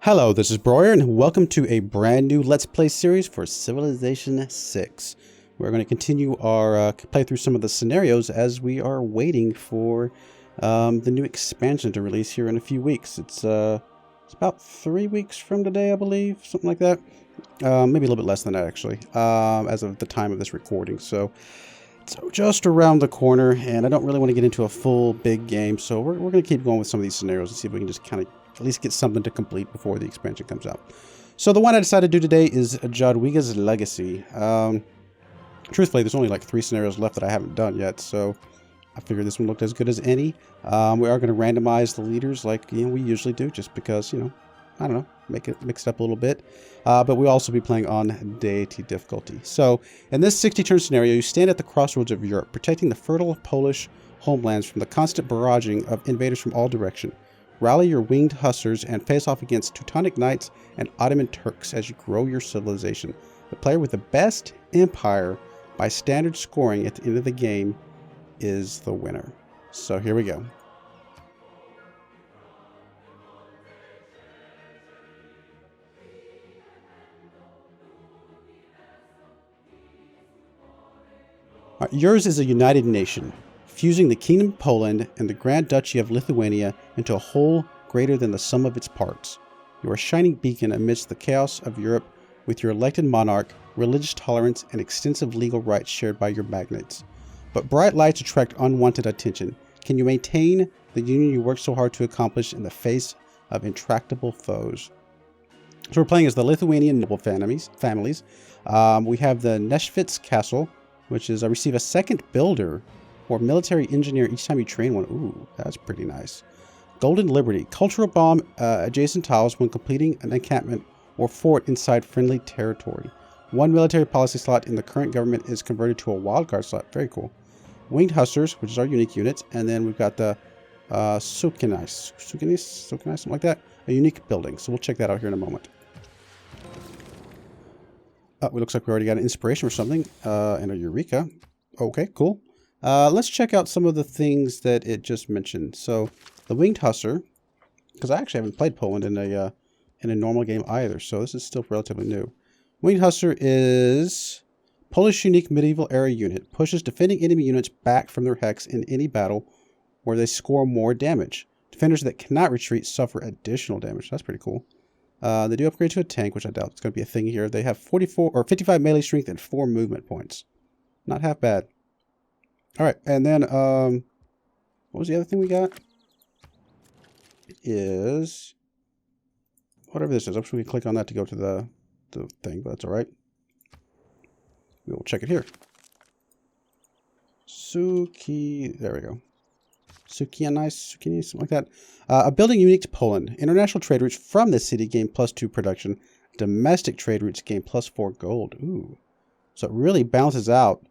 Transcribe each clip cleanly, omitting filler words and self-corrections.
Hello, this is Broyar, and welcome to a brand new Let's Play series for Civilization 6. We're going to continue our play through some of the scenarios as we are waiting for the new expansion to release here in a few weeks. It's about 3 weeks from today, I believe, something like that. Maybe a little bit less than that, actually, as of the time of this recording. So just around the corner, and I don't really want to get into a full big game, so we're going to keep going with some of these scenarios and see if we can just kind of at least get something to complete before the expansion comes out. So the one I decided to do today is Jadwiga's Legacy. Truthfully, there's only like 3 scenarios left that I haven't done yet, so I figured this one looked as good as any. We are going to randomize the leaders like we usually do, just because, I don't know, mix it up a little bit. But we'll also be playing on Deity difficulty. So in this 60-turn scenario, you stand at the crossroads of Europe, protecting the fertile Polish homelands from the constant barraging of invaders from all directions. Rally your Winged Hussars and face off against Teutonic Knights and Ottoman Turks as you grow your civilization. The player with the best empire by standard scoring at the end of the game is the winner. So here we go. Yours is a united nation, fusing the Kingdom of Poland and the Grand Duchy of Lithuania into a whole greater than the sum of its parts. You are a shining beacon amidst the chaos of Europe with your elected monarch, religious tolerance, and extensive legal rights shared by your magnates. But bright lights attract unwanted attention. Can you maintain the union you worked so hard to accomplish in the face of intractable foes? So we're playing as the Lithuanian noble families. We have the Neshvitz Castle, which is receive a second builder or military engineer each time you train one. Ooh, that's pretty nice. Golden Liberty. Cultural bomb adjacent tiles when completing an encampment or fort inside friendly territory. 1 military policy slot in the current government is converted to a wildcard slot. Very cool. Winged Hussars, which is our unique units. And then we've got the Sukinis, something like that. A unique building. So we'll check that out here in a moment. It looks like we already got an inspiration or something. And a Eureka. Okay, cool. Let's check out some of the things that it just mentioned. So the Winged Hussar, because I actually haven't played Poland in a normal game either, so this is still relatively new. Winged Hussar is Polish unique medieval era unit. Pushes defending enemy units back from their hex in any battle where they score more damage. Defenders that cannot retreat suffer additional damage. That's pretty cool. They do upgrade to a tank, which I doubt it's going to be a thing here. They have 55 melee strength and 4 movement points. Not half bad. All right, and then what was the other thing we got? It is whatever this is. I'm sure we can click on that to go to the thing, but that's all right. We will check it here. There we go. Zucchini, something like that. A building unique to Poland. International trade routes from this city gain +2 production. Domestic trade routes gain +4 gold. Ooh, so it really balances out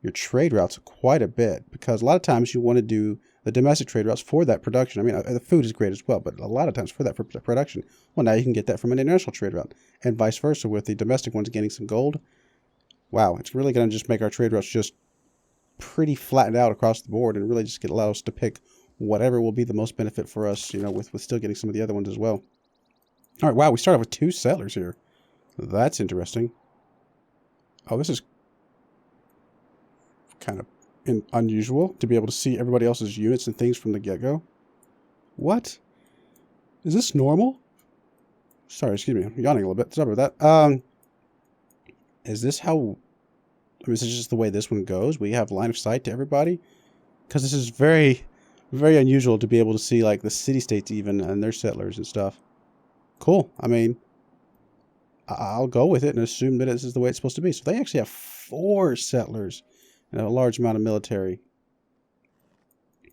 your trade routes quite a bit, because a lot of times you want to do the domestic trade routes for that production. I mean, the food is great as well, but a lot of times for production, well, now you can get that from an international trade route, and vice versa with the domestic ones gaining some gold. Wow, it's really going to just make our trade routes just pretty flattened out across the board, and really just allow us to pick whatever will be the most benefit for us, with still getting some of the other ones as well. All right, wow, we start off with 2 settlers here. That's interesting. Oh, this is kind of unusual to be able to see everybody else's units and things from the get-go. What? Is this normal? Sorry, excuse me. I'm yawning a little bit. Sorry about that. Is this how... I mean, is this just the way this one goes? We have line of sight to everybody? Because this is very, very unusual to be able to see, like, the city-states even and their settlers and stuff. Cool. I mean, I'll go with it and assume that this is the way it's supposed to be. So they actually have 4 settlers and a large amount of military.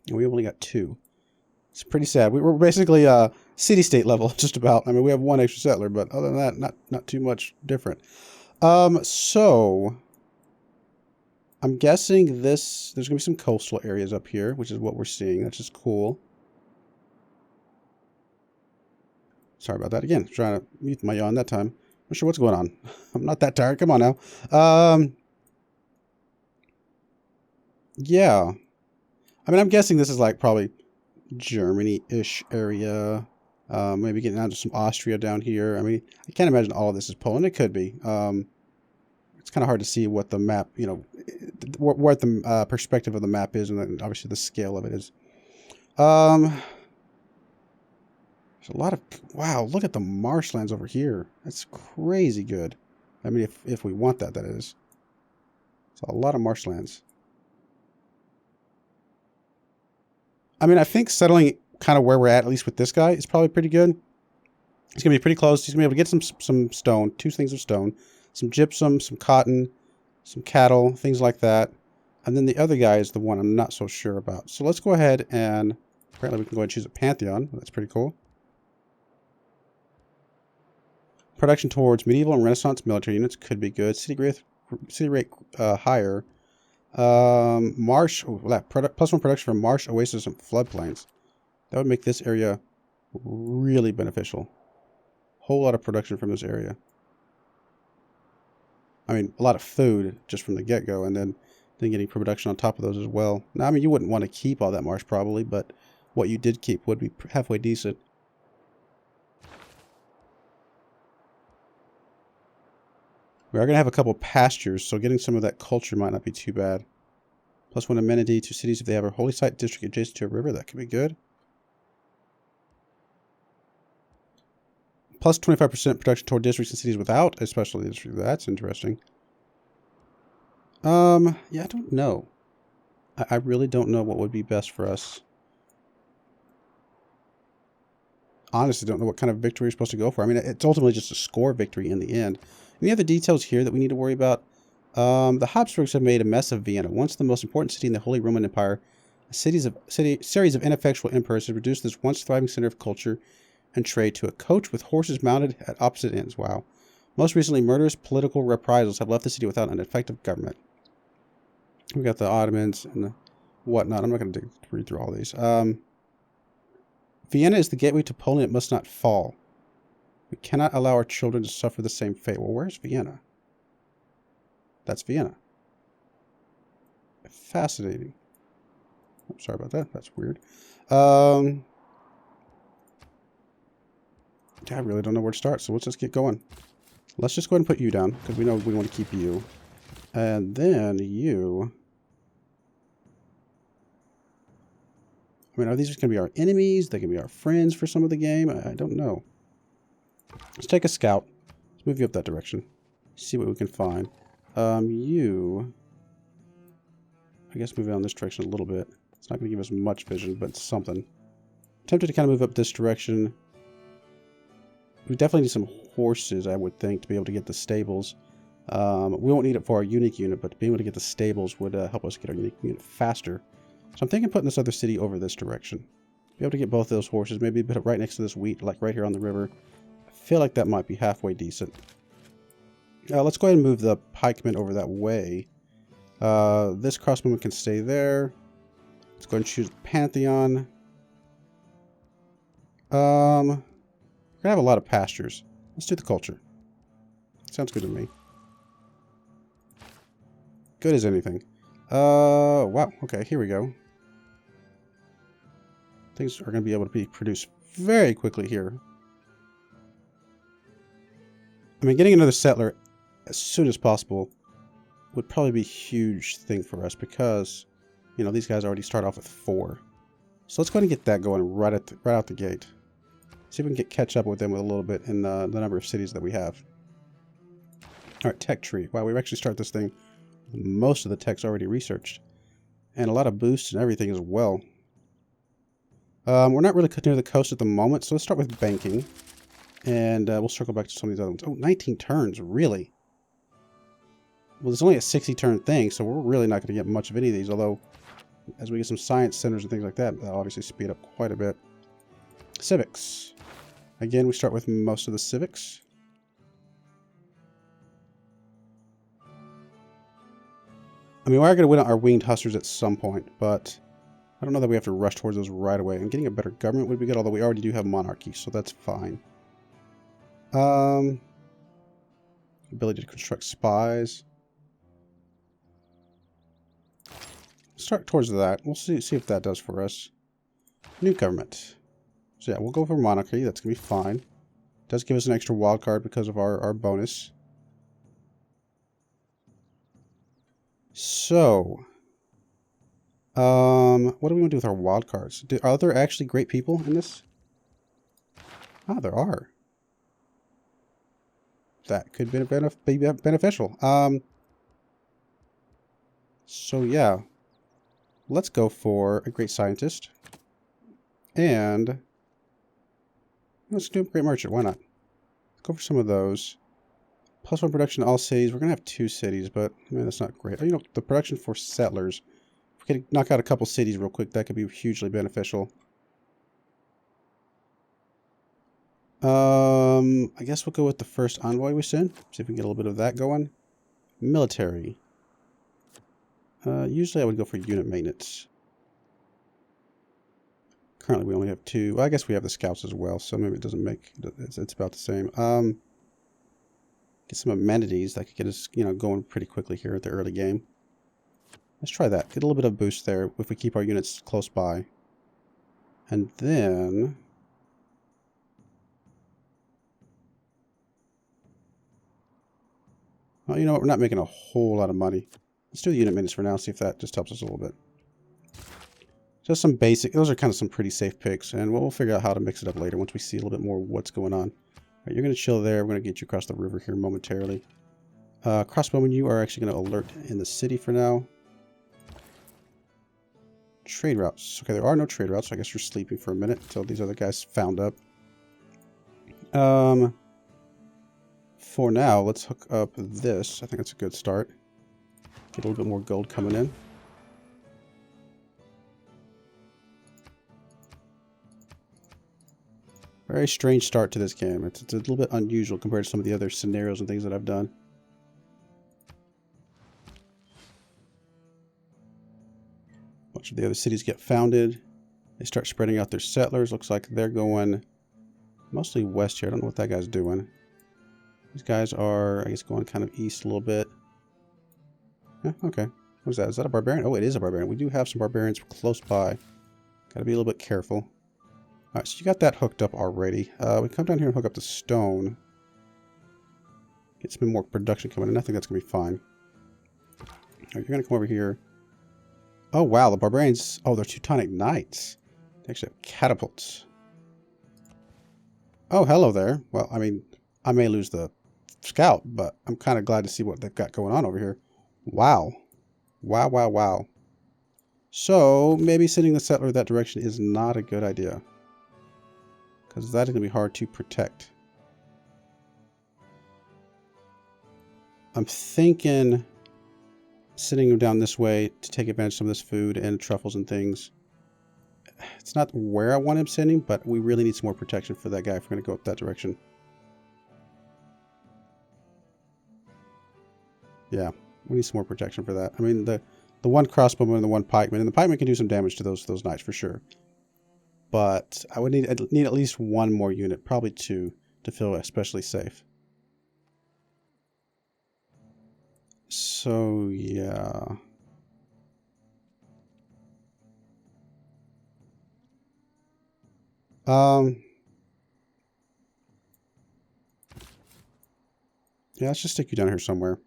And we only got 2. It's pretty sad. We're basically city-state level, just about. I mean, we have 1 extra settler, but other than that, not too much different. So I'm guessing there's going to be some coastal areas up here, which is what we're seeing. That's just cool. Sorry about that. Again, trying to mute my yawn that time. I'm not sure what's going on. I'm not that tired. Come on now. Yeah. I mean, I'm guessing this is like probably Germany-ish area. Maybe getting down to some Austria down here. I mean, I can't imagine all of this is Poland. It could be. It's kind of hard to see what the map, you know, what the perspective of the map is, and then obviously the scale of it is. There's a lot of, wow, look at the marshlands over here. That's crazy good. I mean, if we want that, that is. It's a lot of marshlands. I mean, I think settling kind of where we're at least with this guy, is probably pretty good. He's going to be pretty close. He's going to be able to get some stone, 2 things of stone, some gypsum, some cotton, some cattle, things like that. And then the other guy is the one I'm not so sure about. So let's go ahead and, apparently we can go ahead and choose a Pantheon. That's pretty cool. Production towards medieval and Renaissance military units could be good. City rate higher. Marsh, plus 1 production from marsh, oasis, and floodplains. That would make this area really beneficial. Whole lot of production from this area. I mean, a lot of food just from the get-go, and then getting production on top of those as well. Now, I mean, you wouldn't want to keep all that marsh probably, but what you did keep would be halfway decent. We are going to have a couple pastures, so getting some of that culture might not be too bad. Plus 1 amenity to cities if they have a holy site district adjacent to a river. That could be good. Plus 25% production toward districts and cities without a special district. That's interesting. Yeah, I don't know. I really don't know what would be best for us. Honestly, don't know what kind of victory we're supposed to go for. I mean, it's ultimately just a score victory in the end. Any other details here that we need to worry about? The Habsburgs have made a mess of Vienna. Once the most important city in the Holy Roman Empire, a series of ineffectual emperors have reduced this once thriving center of culture and trade to a coach with horses mounted at opposite ends. Wow. Most recently, murderous political reprisals have left the city without an effective government. We got the Ottomans and the whatnot. I'm not going to read through all these. Vienna is the gateway to Poland. It must not fall. We cannot allow our children to suffer the same fate. Well, where's Vienna? That's Vienna. Fascinating. I'm sorry about that. That's weird. I really don't know where to start, so let's just get going. Let's just go ahead and put you down, because we know we want to keep you. And then you... I mean, are these just going to be our enemies? They can be our friends for some of the game? I don't know. Let's take a scout. Let's move you up that direction. See what we can find. You... I guess move down this direction a little bit. It's not going to give us much vision, but something. I'm tempted to kind of move up this direction. We definitely need some horses, I would think, to be able to get the stables. We won't need it for our unique unit, but being able to get the stables would help us get our unique unit faster. So I'm thinking putting this other city over this direction. Be able to get both those horses, maybe put it right next to this wheat, like right here on the river. I feel like that might be halfway decent. Let's go ahead and move the pikemen over that way. This crossbowman can stay there. Let's go ahead and choose Pantheon. We're going to have a lot of pastures. Let's do the culture. Sounds good to me. Good as anything. Wow. Okay, here we go. Things are going to be able to be produced very quickly here. I mean, getting another settler as soon as possible would probably be a huge thing for us because, you know, these guys already start off with 4. So let's go ahead and get that going right out the gate. See if we can catch up with them with a little bit in the number of cities that we have. All right, tech tree. Wow, we actually start this thing. Most of the tech's already researched. And a lot of boosts and everything as well. We're not really near the coast at the moment, so let's start with banking. And we'll circle back to some of these other ones. Oh, 19 turns, really? Well, it's only a 60 turn thing, so we're really not going to get much of any of these. Although, as we get some science centers and things like that, that'll obviously speed up quite a bit. Civics. Again, we start with most of the civics. I mean, we are going to win our Winged Hussars at some point, but I don't know that we have to rush towards those right away. And getting a better government would be good, although we already do have monarchy, so that's fine. Ability to construct spies. Start towards that. We'll see if that does for us. New government. So yeah, we'll go for monarchy. That's going to be fine. Does give us an extra wild card because of our bonus. So, what do we want to do with our wild cards? Are there actually great people in this? Ah, there are. That could be beneficial. So yeah, let's go for a great scientist. And let's do a great merchant. Why not? Let's go for some of those. +1 production to all cities. We're going to have 2 cities, but I mean, that's not great. Oh, you know, the production for settlers. If we could knock out a couple cities real quick, that could be hugely beneficial. I guess we'll go with the first envoy we send. See if we can get a little bit of that going. Military. Usually I would go for unit maintenance. Currently we only have 2. Well, I guess we have the scouts as well, so maybe it doesn't make... It's about the same. Get some amenities that could get us, you know, going pretty quickly here at the early game. Let's try that. Get a little bit of boost there if we keep our units close by. And then... well, you know what? We're not making a whole lot of money. Let's do the unit maintenance for now, see if that just helps us a little bit. Just some basic... those are kind of some pretty safe picks, and we'll figure out how to mix it up later once we see a little bit more what's going on. Right, you're going to chill there. We're going to get you across the river here momentarily. Crossbowmen, you are actually going to alert in the city for now. Trade routes. Okay, there are no trade routes, so I guess you're sleeping for a minute until these other guys found up. For now, let's hook up this. I think that's a good start. Get a little bit more gold coming in. Very strange start to this game. It's a little bit unusual compared to some of the other scenarios and things that I've done. A bunch of the other cities get founded. They start spreading out their settlers. Looks like they're going mostly west here. I don't know what that guy's doing. These guys are, I guess, going kind of east a little bit. Yeah, okay. What is that? Is that a barbarian? Oh, it is a barbarian. We do have some barbarians close by. Gotta be a little bit careful. Alright, so you got that hooked up already. We come down here and hook up the stone. Get some more production coming in. I think that's going to be fine. Alright, you're going to come over here. Oh, wow. The barbarians... oh, they're Teutonic knights. They actually have catapults. Oh, hello there. Well, I mean, I may lose the scout, but I'm kind of glad to see what they've got going on over here. Wow. Wow, wow, wow. So, maybe sending the settler that direction is not a good idea. Because that is going to be hard to protect. I'm thinking sending him down this way to take advantage of some of this food and truffles and things. It's not where I want him sending, but we really need some more protection for that guy if we're going to go up that direction. Yeah, we need some more protection for that. I mean, the one crossbowman and the one pikeman, and the pikeman can do some damage to those knights for sure. But I would need at least one more unit, probably 2, to feel especially safe. So, yeah. Yeah, let's just stick you down here somewhere.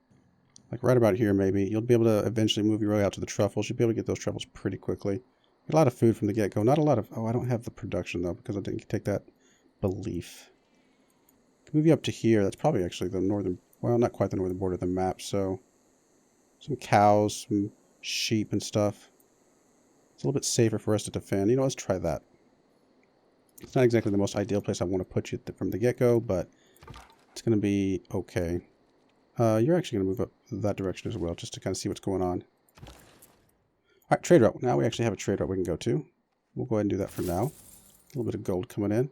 Like right about here, maybe. You'll be able to eventually move your way out to the truffles. You'll be able to get those truffles pretty quickly. Get a lot of food from the get-go. Not a lot of... oh, I don't have the production, though, because I didn't take that belief. Move you up to here. That's probably actually the northern... well, not quite the northern border of the map, so... some cows, some sheep and stuff. It's a little bit safer for us to defend. You know, let's try that. It's not exactly the most ideal place I want to put you from the get-go, but it's going to be okay. You're actually going to move up that direction as well, just to kind of see what's going on. Alright, trade route. Now we actually have a trade route we can go to. We'll go ahead and do that for now. A little bit of gold coming in.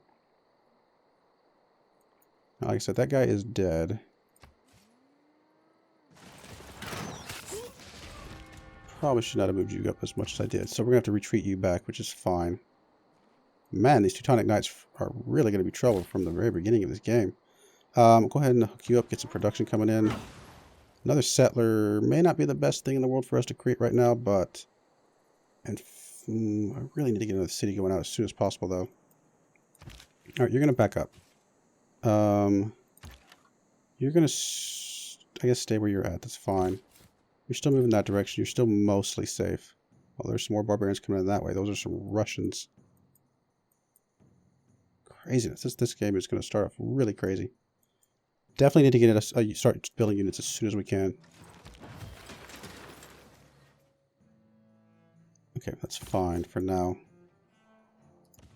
Now, like I said, that guy is dead. Probably should not have moved you up as much as I did. So we're going to have to retreat you back, which is fine. Man, these Teutonic knights are really going to be trouble from the very beginning of this game. Go ahead and hook you up, get some production coming in. Another settler may not be the best thing in the world for us to create right now, but... and I really need to get another city going out as soon as possible, though. All right, you're going to back up. You're going to, I guess, stay where you're at. That's fine. You're still moving that direction. You're still mostly safe. Oh, there's some more barbarians coming in that way. Those are some Russians. Craziness. This game is going to start off really crazy. Definitely need to get it. Start building units as soon as we can. Okay, that's fine for now.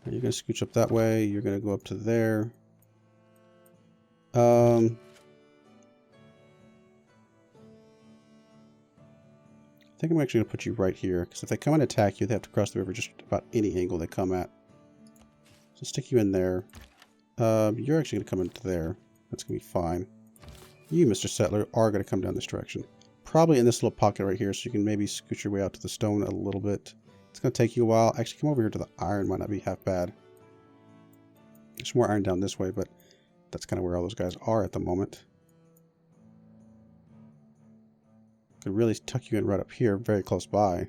You're going to scooch up that way. You're going to go up to there. I think I'm actually going to put you right here, because if they come and attack you, they have to cross the river just about any angle they come at. So stick you in there. You're actually going to come into there. That's going to be fine. You, Mr. Settler, are going to come down this direction. Probably in this little pocket right here, so you can maybe scoot your way out to the stone a little bit. It's going to take you a while. Actually, come over here to the iron. Might not be half bad. There's more iron down this way, but that's kind of where all those guys are at the moment. Could really tuck you in right up here, very close by.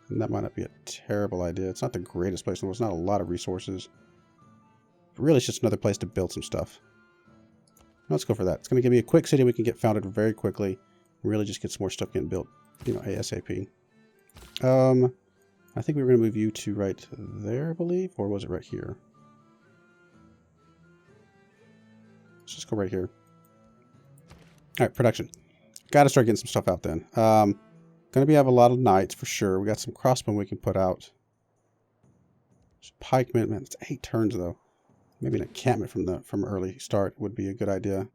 And that might not be a terrible idea. It's not the greatest place. There's not a lot of resources. But really, it's just another place to build some stuff. Let's go for that. It's going to give me a quick city we can get founded very quickly. And really just get some more stuff getting built, you know, ASAP. I think we were going to move you to right there, I believe. Or was it right here? Let's just go right here. All right, production. Got to start getting some stuff out then. Going to have a lot of knights for sure. We got some crossbowmen we can put out. Pikemen, man, it's 8 turns though. Maybe an encampment from early start would be a good idea.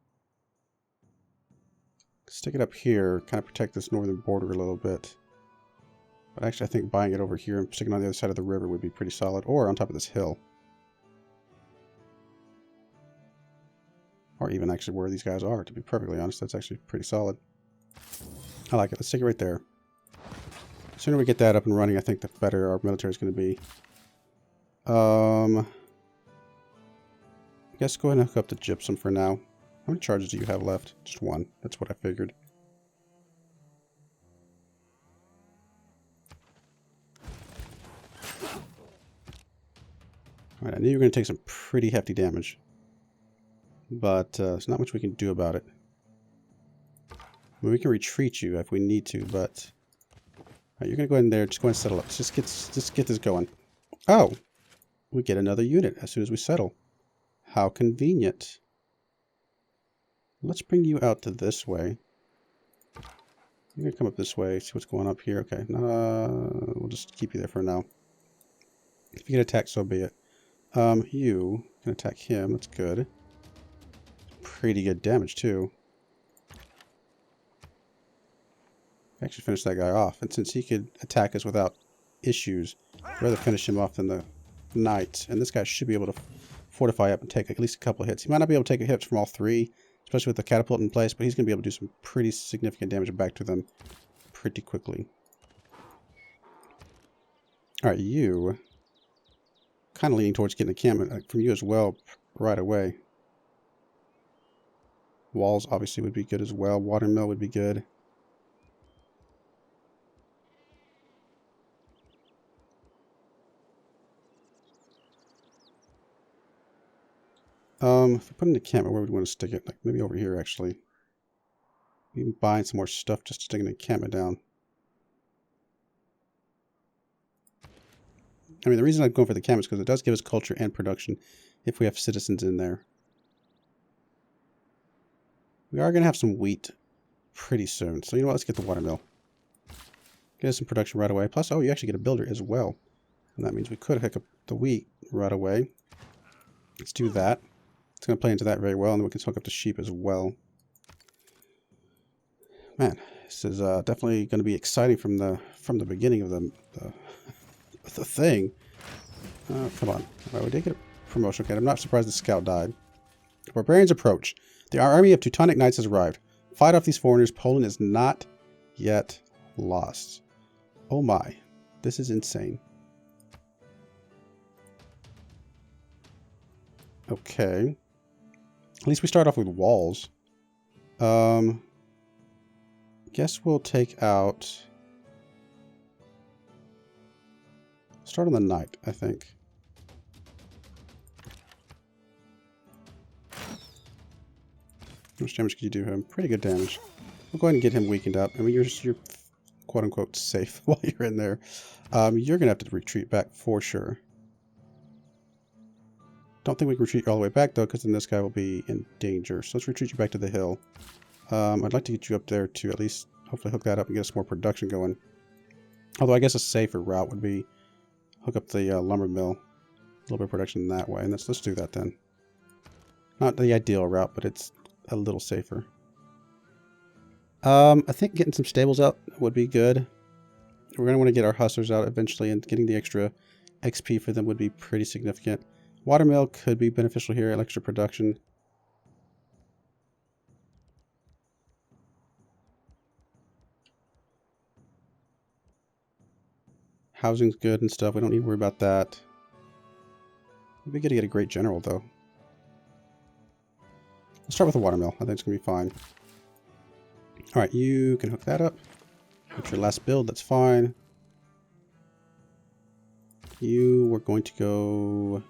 Stick it up here, kind of protect this northern border a little bit. But actually, I think buying it over here and sticking it on the other side of the river would be pretty solid, or on top of this hill. Or even actually where these guys are, to be perfectly honest. That's actually pretty solid. I like it. Let's stick it right there. The sooner we get that up and running, I think the better our military is going to be. I guess go ahead and hook up the gypsum for now. How many charges do you have left? Just 1. That's what I figured. Alright, I knew you were going to take some pretty hefty damage. But there's not much we can do about it. I mean, we can retreat you if we need to, but... Alright, you're going to go in there. Just go and settle up. Just get this going. Oh! We get another unit as soon as we settle. How convenient. Let's bring you out to this way. You're going to come up this way, see what's going up here. Okay, we'll just keep you there for now. If you get attacked, so be it. You can attack him. That's good. Pretty good damage, too. Actually finish that guy off. And since he could attack us without issues, I'd rather finish him off than the knights. And this guy should be able to fortify up and take at least a couple of hits. He might not be able to take a hit from all 3, especially with the catapult in place, but he's going to be able to do some pretty significant damage back to them pretty quickly. Alright, you... kind of leaning towards getting a encampment from you as well right away. Walls obviously would be good as well. Watermill would be good. If we put an encampment, where would we want to stick it? Like maybe over here, actually. We can buy some more stuff just to stick an encampment down. I mean, the reason I'm going for the encampment is because it does give us culture and production if we have citizens in there. We are going to have some wheat pretty soon. So, you know what? Let's get the watermill. Get us some production right away. Plus, oh, you actually get a builder as well. And that means we could hook up the wheat right away. Let's do that. It's going to play into that very well. And then we can hook up the sheep as well. Man, this is definitely going to be exciting from the beginning of the thing. Come on. Right, we did get a promotion. Okay, I'm not surprised the scout died. The barbarians approach. The army of Teutonic knights has arrived. Fight off these foreigners. Poland is not yet lost. Oh my. This is insane. Okay. At least we start off with walls. Guess we'll take out... Start on the knight, I think. How much damage could you do him? Pretty good damage. We'll go ahead and get him weakened up. I mean, you're quote-unquote safe while you're in there. You're going to have to retreat back for sure. Don't think we can retreat all the way back, though, because then this guy will be in danger. So let's retreat you back to the hill. I'd like to get you up there to at least hopefully hook that up and get us more production going. Although I guess a safer route would be hook up the lumber mill. A little bit of production that way. And let's do that then. Not the ideal route, but it's a little safer. I think getting some stables out would be good. We're going to want to get our hussars out eventually, and getting the extra XP for them would be pretty significant. Watermill could be beneficial here, extra production. Housing's good and stuff. We don't need to worry about that. It'd be good to get a great general, though. Let's start with the watermill. I think it's going to be fine. Alright, you can hook that up. That's your last build. That's fine. You were going to go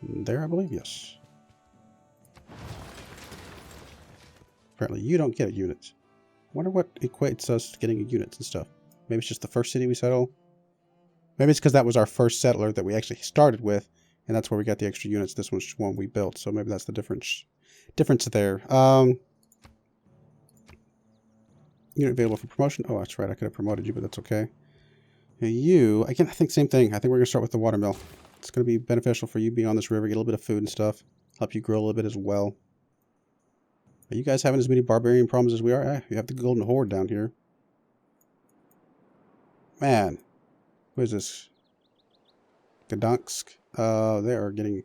there, I believe. Yes. Apparently, you don't get a unit. I wonder what equates us to getting units and stuff. Maybe it's just the first city we settle. Maybe it's because that was our first settler that we actually started with, and that's where we got the extra units. This one's one we built, so maybe that's the difference there. Unit available for promotion. Oh, that's right. I could have promoted you, but that's okay. You, again, I think same thing. I think we're going to start with the watermill. It's going to be beneficial for you being on this river, get a little bit of food and stuff, help you grow a little bit as well. Are you guys having as many barbarian problems as we are? You have the Golden Horde down here. Man, who is this? Gdansk. They are getting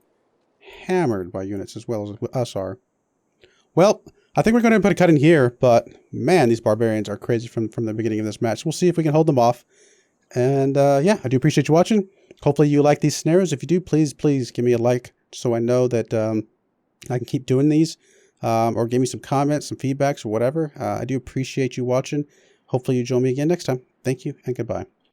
hammered by units as well as us are. Well, I think we're going to put a cut in here, but man, these barbarians are crazy from the beginning of this match. We'll see if we can hold them off. And yeah, I do appreciate you watching. Hopefully you like these scenarios. If you do, please give me a like so I know that I can keep doing these. Or give me some comments, some feedbacks, or whatever. I do appreciate you watching. Hopefully you join me again next time. Thank you and goodbye.